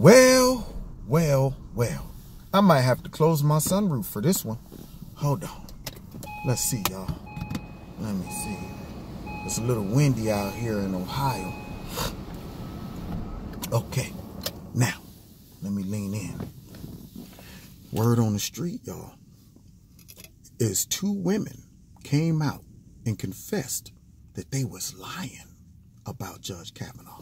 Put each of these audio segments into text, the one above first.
Well. I might have to close my sunroof for this one. Hold on. Let's see, y'all. Let me see. It's a little windy out here in Ohio. Okay. Now, let me lean in. Word on the street, y'all, is 2 women came out and confessed that they was lying about Judge Kavanaugh.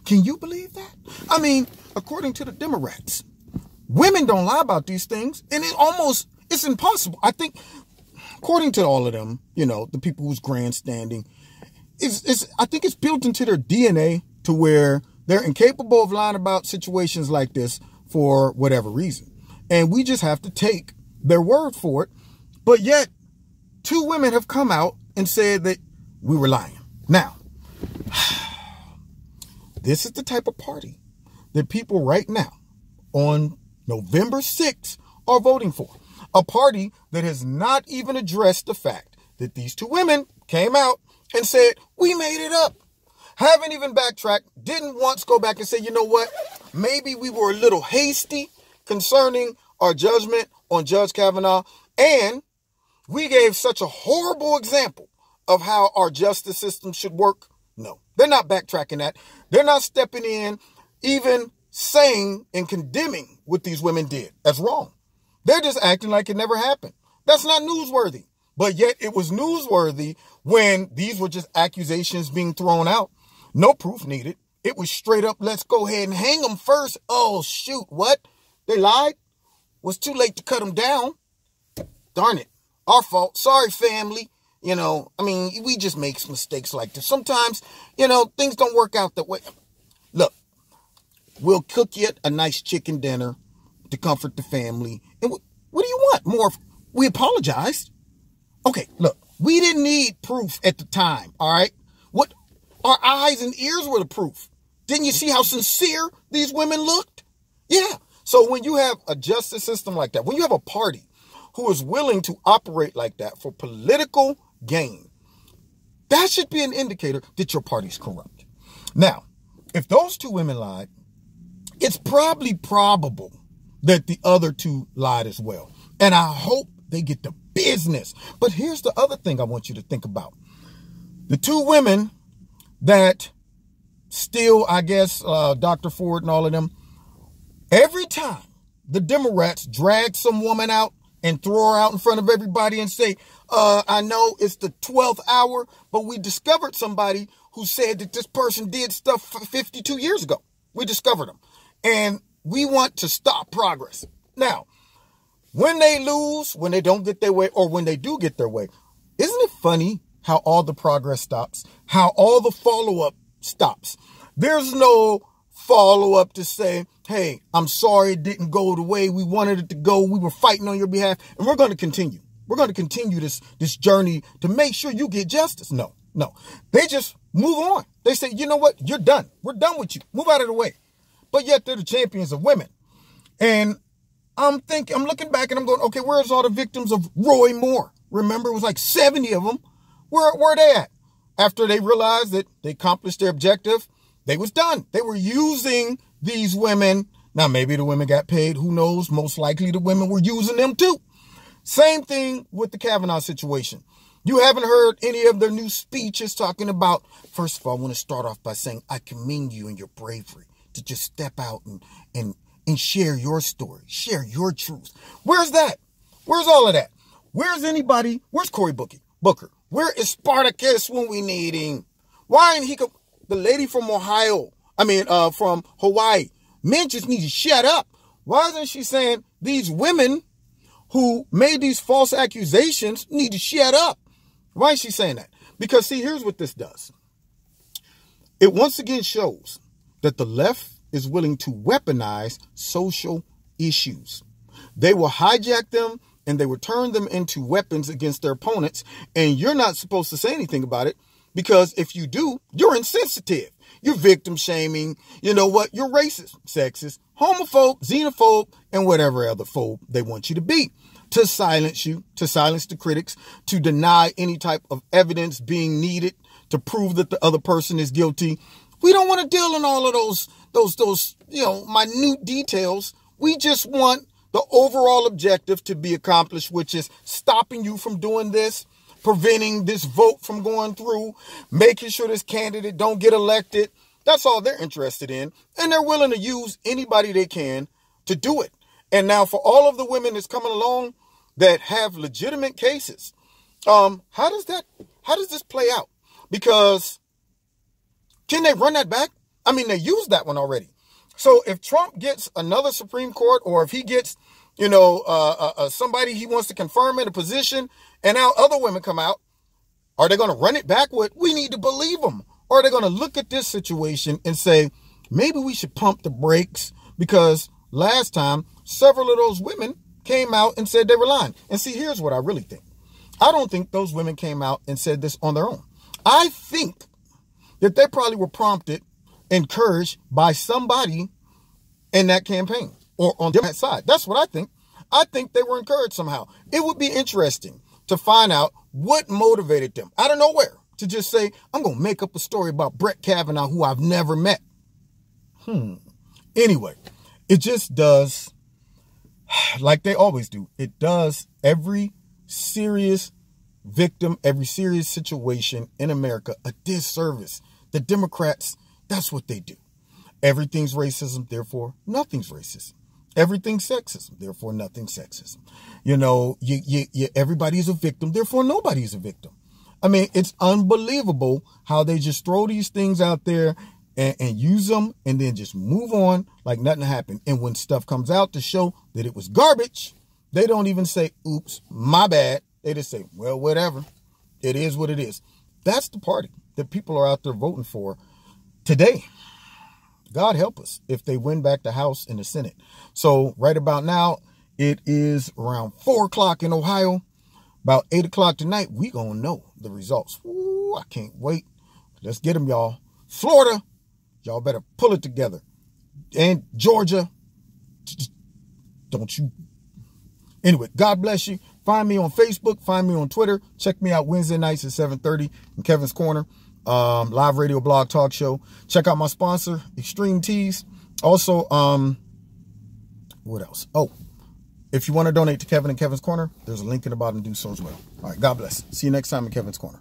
Can you believe that? I mean, according to the Democrats, women don't lie about these things, and it's impossible. I think, according to all of them, you know, the people who's grandstanding, I think it's built into their DNA to where they're incapable of lying about situations like this for whatever reason. And we just have to take their word for it. But yet, 2 women have come out and said that we were lying. Now, this is the type of party that people right now on November 6th are voting for. A party that has not even addressed the fact that these 2 women came out and said, we made it up. Haven't even backtracked, didn't once go back and say, you know what, maybe we were a little hasty concerning our judgment on Judge Kavanaugh, and we gave such a horrible example of how our justice system should work. No, they're not backtracking that. They're not stepping in, even saying and condemning what these women did. That's wrong. They're just acting like it never happened. That's not newsworthy. But yet it was newsworthy when these were just accusations being thrown out. No proof needed. It was straight up, let's go ahead and hang them first. Oh, shoot, what? They lied? Was too late to cut them down. Darn it. Our fault. Sorry, family. You know, I mean, we just make mistakes like this. Sometimes, you know, things don't work out that way. Look, we'll cook you a nice chicken dinner to comfort the family. And what do you want? More? We apologized. Okay, look, we didn't need proof at the time, all right? What? Our eyes and ears were the proof. Didn't you see how sincere these women looked? Yeah. So when you have a justice system like that, when you have a party who is willing to operate like that for political gain, that should be an indicator that your party's corrupt. Now, if those 2 women lied, it's probably probable that the other 2 lied as well. And I hope they get the business. But here's the other thing I want you to think about. The 2 women that still, I guess, Dr. Ford and all of them, every time the Democrats drag some woman out and throw her out in front of everybody and say, I know it's the 12th hour, but we discovered somebody who said that this person did stuff 52 years ago. We discovered them. And we want to stop progress. Now, when they lose, when they don't get their way, or when they do get their way, isn't it funny how all the progress stops? How all the follow-up stops? There's no follow-up to say, hey, I'm sorry it didn't go the way we wanted it to go. We were fighting on your behalf, and we're going to continue. We're going to continue this journey to make sure you get justice. No. They just move on. They say, you know what? You're done. We're done with you. Move out of the way. But yet they're the champions of women. And I'm looking back and I'm going, okay, where's all the victims of Roy Moore? Remember, it was like 70 of them. Where are they at? After they realized that they accomplished their objective, they was done. They were using these women. Now, maybe the women got paid. Who knows? Most likely the women were using them too. Same thing with the Kavanaugh situation. You haven't heard any of their new speeches talking about, first of all, I want to start off by saying, I commend you and your bravery to just step out and share your story, share your truth. Where's that? Where's all of that? Where's anybody? Where's Cory Booker? Where is Spartacus when we need him? Why ain't he the lady from Ohio? From Hawaii. Men just need to shut up. Why isn't she saying these women who made these false accusations need to shut up? Why is she saying that? Because see, here's what this does. It once again shows that the left is willing to weaponize social issues. They will hijack them and they will turn them into weapons against their opponents. And you're not supposed to say anything about it because if you do, you're insensitive. You're victim shaming. You know what? You're racist, sexist, homophobe, xenophobe, and whatever other phobe they want you to be. To silence you, to silence the critics, to deny any type of evidence being needed to prove that the other person is guilty. We don't want to deal in all of minute details. We just want the overall objective to be accomplished, which is stopping you from doing this, preventing this vote from going through, making sure this candidate don't get elected. That's all they're interested in. And they're willing to use anybody they can to do it. And now for all of the women that's coming along that have legitimate cases, how does this play out? Because can they run that back? I mean, they used that one already. So if Trump gets another Supreme Court, or if he gets, somebody he wants to confirm in a position, and now other women come out, are they going to run it back with, we need to believe them? Or are they going to look at this situation and say, maybe we should pump the brakes, because last time several of those women came out and said they were lying. And see, here's what I really think. I don't think those women came out and said this on their own. I think that they probably were prompted, encouraged by somebody in that campaign or on that side. That's what I think. I think they were encouraged somehow. It would be interesting to find out what motivated them out of nowhere to just say, I'm going to make up a story about Brett Kavanaugh, who I've never met. Anyway, it just does, like they always do, it does every serious victim, every serious situation in America a disservice. The Democrats, that's what they do. Everything's racism, therefore nothing's racism. Everything's sexism, therefore nothing's sexism. Everybody's a victim, therefore nobody's a victim. I mean, it's unbelievable how they just throw these things out there and use them and then just move on like nothing happened. And when stuff comes out to show that it was garbage, they don't even say, oops, my bad. They just say, well, whatever. It is what it is. That's the party that people are out there voting for today. God help us if they win back the House and the Senate. So right about now, it is around 4 o'clock in Ohio. About 8 o'clock tonight, we going to know the results. Ooh, I can't wait. Let's get them, y'all. Florida, y'all better pull it together. And Georgia, don't you. Anyway, God bless you. Find me on Facebook. Find me on Twitter. Check me out Wednesday nights at 7:30 in Kevin's Corner. Live radio, blog, talk show. Check out my sponsor, Extreme Teas. Also, what else? Oh, if you want to donate to Kevin and Kevin's Corner, there's a link in the bottom. Do so as well. All right, God bless. See you next time in Kevin's Corner.